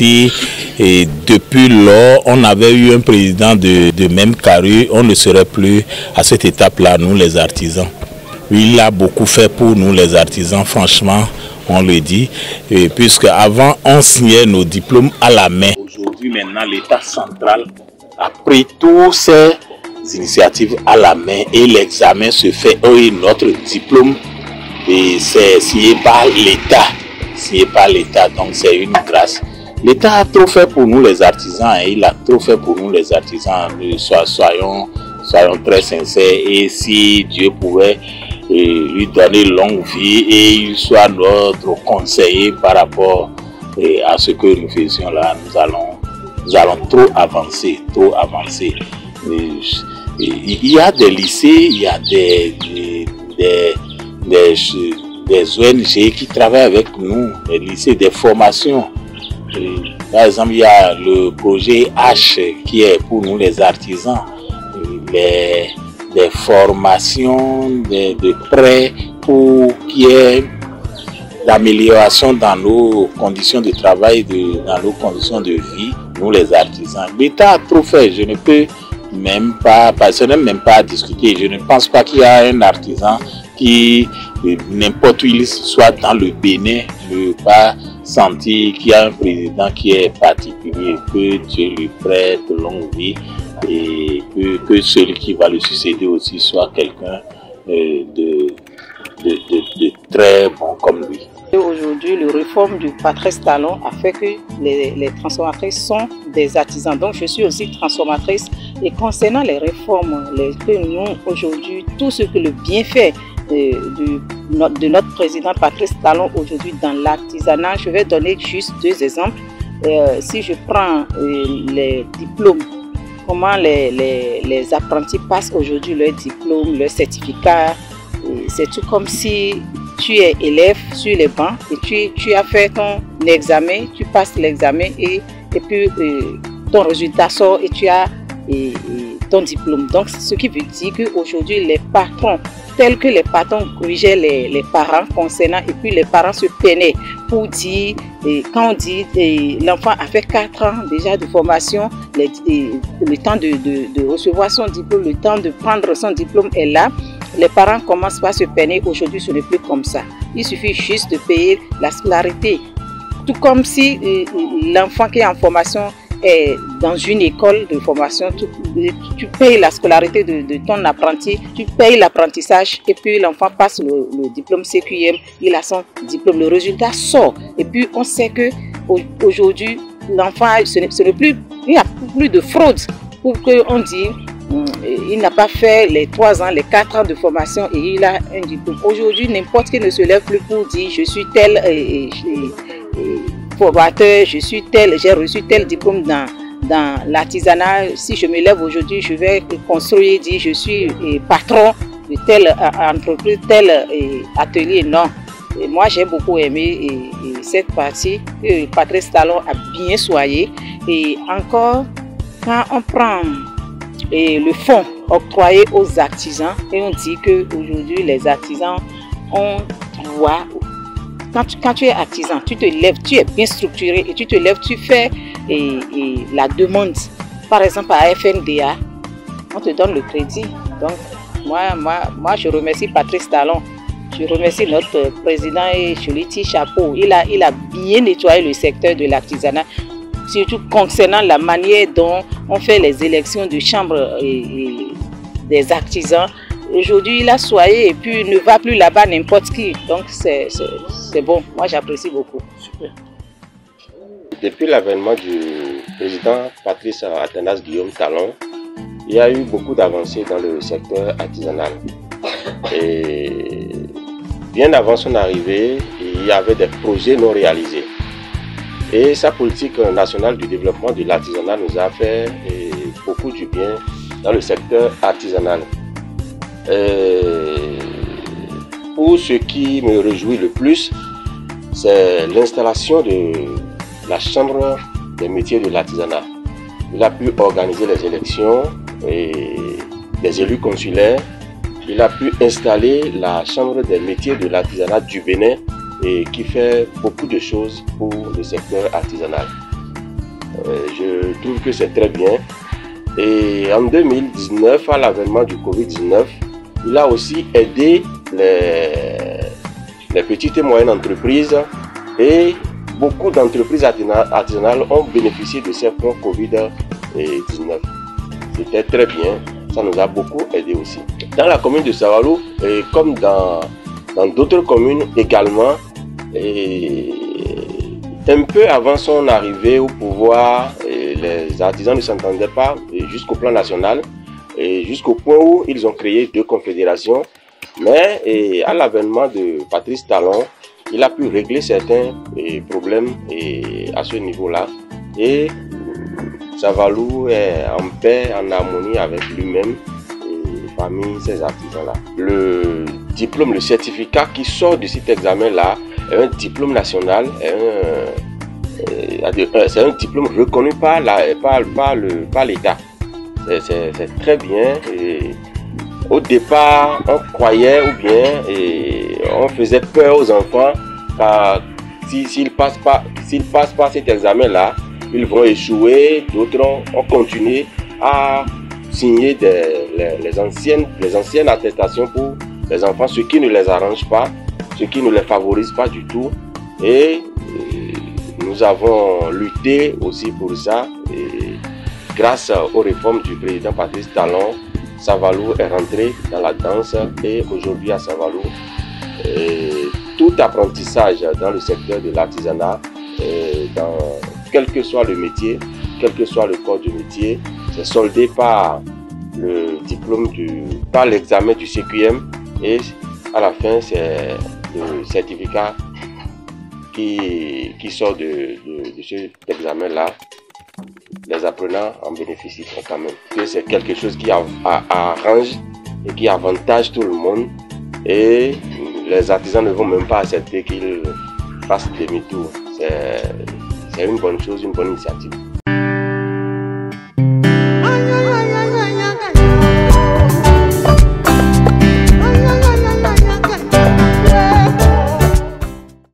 si depuis lors on avait eu un président de même carrure, on ne serait plus à cette étape-là, nous les artisans. Il a beaucoup fait pour nous les artisans, franchement, on le dit, puisque avant on signait nos diplômes à la main. Aujourd'hui, maintenant, l'État central a pris tous ces initiatives à la main et l'examen se fait. Et notre diplôme, c'est signé par l'État, donc c'est une grâce. L'État a trop fait pour nous les artisans, et il a trop fait pour nous les artisans. Soyons très sincères, et si Dieu pouvait lui donner longue vie et il soit notre conseiller par rapport à ce que nous faisions là, nous allons trop avancer. Il y a des lycées, il y a des ONG qui travaillent avec nous, des lycées, des formations. Par exemple, il y a le projet H qui est pour nous les artisans, des formations, de prêts pour qu'il y ait d'amélioration dans nos conditions de travail, dans nos conditions de vie, nous les artisans. L'État a trop fait, je ne peux même pas, parce que même pas à discuter. Je ne pense pas qu'il y a un artisan qui, n'importe où il soit dans le Bénin, ne peut pas sentir qu'il y a un président qui est particulier, que Dieu lui prête longue vie et que celui qui va le succéder aussi soit quelqu'un de très bon comme lui. Aujourd'hui, la réforme du Patrice Talon a fait que les transformatrices sont des artisans. Donc, je suis aussi transformatrice. Et concernant les réformes, nous, aujourd'hui, tout ce que le bienfait de notre président Patrice Talon aujourd'hui dans l'artisanat, je vais donner juste deux exemples. Si je prends les diplômes, comment les apprentis passent aujourd'hui leur diplôme, leur certificat, c'est tout comme si tu es élève sur les bancs et tu as fait ton examen, tu passes l'examen et puis ton résultat sort et tu as ton diplôme. Donc, ce qui veut dire qu'aujourd'hui, les patrons, tels que les patrons corrigeaient les parents concernant, et puis les parents se peinaient pour dire, quand on dit l'enfant a fait 4 ans déjà de formation, le temps de recevoir son diplôme, le temps de prendre son diplôme est là. Les parents commencent par se peiner. Aujourd'hui, ce n'est plus comme ça. Il suffit juste de payer la scolarité. Tout comme si l'enfant qui est en formation est dans une école de formation, tu payes la scolarité de ton apprenti, tu payes l'apprentissage et puis l'enfant passe le diplôme CQM, il a son diplôme, le résultat sort. Et puis on sait qu'aujourd'hui, l'enfant, il n'y a plus de fraude pour qu'on dise il n'a pas fait les 3 ans, les 4 ans de formation et il a un diplôme. Aujourd'hui, n'importe qui ne se lève plus pour dire je suis tel formateur, je suis tel, j'ai reçu tel diplôme dans l'artisanat. Si je me lève aujourd'hui, je vais construire, dire je suis patron de telle entreprise, tel atelier. Non. Et moi, j'ai beaucoup aimé cette partie que Patrice Talon a bien soigné. Et encore, quand on prend le fonds octroyé aux artisans et on dit qu'aujourd'hui les artisans ont droit. Quand tu es artisan, tu te lèves, tu es bien structuré et tu te lèves, tu fais la demande. Par exemple à FNDA, on te donne le crédit. Donc moi je remercie Patrice Talon. Je remercie notre président et je lui tire chapeau. Il a bien nettoyé le secteur de l'artisanat, surtout concernant la manière dont on fait les élections de chambre des artisans. Aujourd'hui, il a soigné et puis il ne va plus là-bas n'importe qui. Donc, c'est bon. Moi, j'apprécie beaucoup. Super. Depuis l'avènement du président Patrice Athanas Guillaume Talon, il y a eu beaucoup d'avancées dans le secteur artisanal. Et bien avant son arrivée, il y avait des projets non réalisés. Et sa politique nationale du développement de l'artisanat nous a fait beaucoup du bien dans le secteur artisanal. Pour ce qui me réjouit le plus, c'est l'installation de la Chambre des métiers de l'artisanat. Il a pu organiser les élections des élus consulaires. Il a pu installer la Chambre des métiers de l'artisanat du Bénin et qui fait beaucoup de choses pour le secteur artisanal. Je trouve que c'est très bien. Et en 2019, à l'avènement du Covid-19, il a aussi aidé les petites et moyennes entreprises, et beaucoup d'entreprises artisanales ont bénéficié de ces fonds Covid-19. C'était très bien, ça nous a beaucoup aidé aussi. Dans la commune de Savalou, et comme dans d'autres communes également, un peu avant son arrivée au pouvoir, les artisans ne s'entendaient pas jusqu'au plan national, jusqu'au point où ils ont créé 2 confédérations. Mais à l'avènement de Patrice Talon, il a pu régler certains problèmes à ce niveau-là. Et Savalou est en paix, en harmonie avec lui-même et parmi ces artisans-là. Le diplôme, le certificat qui sort de cet examen-là est un diplôme national, c'est un diplôme reconnu par l'État. C'est très bien. Au départ, on croyait ou bien on faisait peur aux enfants car s'ils passent pas cet examen-là, ils vont échouer. D'autres ont continué à signer les anciennes attestations pour les enfants, ce qui ne les arrange pas, ce qui ne les favorise pas du tout. Et nous avons lutté aussi pour ça. Et grâce aux réformes du président Patrice Talon, Savalou est rentré dans la danse, et aujourd'hui à Savalou, tout apprentissage dans le secteur de l'artisanat, quel que soit le métier, quel que soit le corps du métier, c'est soldé par le diplôme par l'examen du CQM, et à la fin c'est le certificat qui sort de cet examen-là. Les apprenants en bénéficient quand même. C'est quelque chose qui arrange et qui avantage tout le monde, et les artisans ne vont même pas accepter qu'ils fassent demi-tour. C'est une bonne chose, une bonne initiative.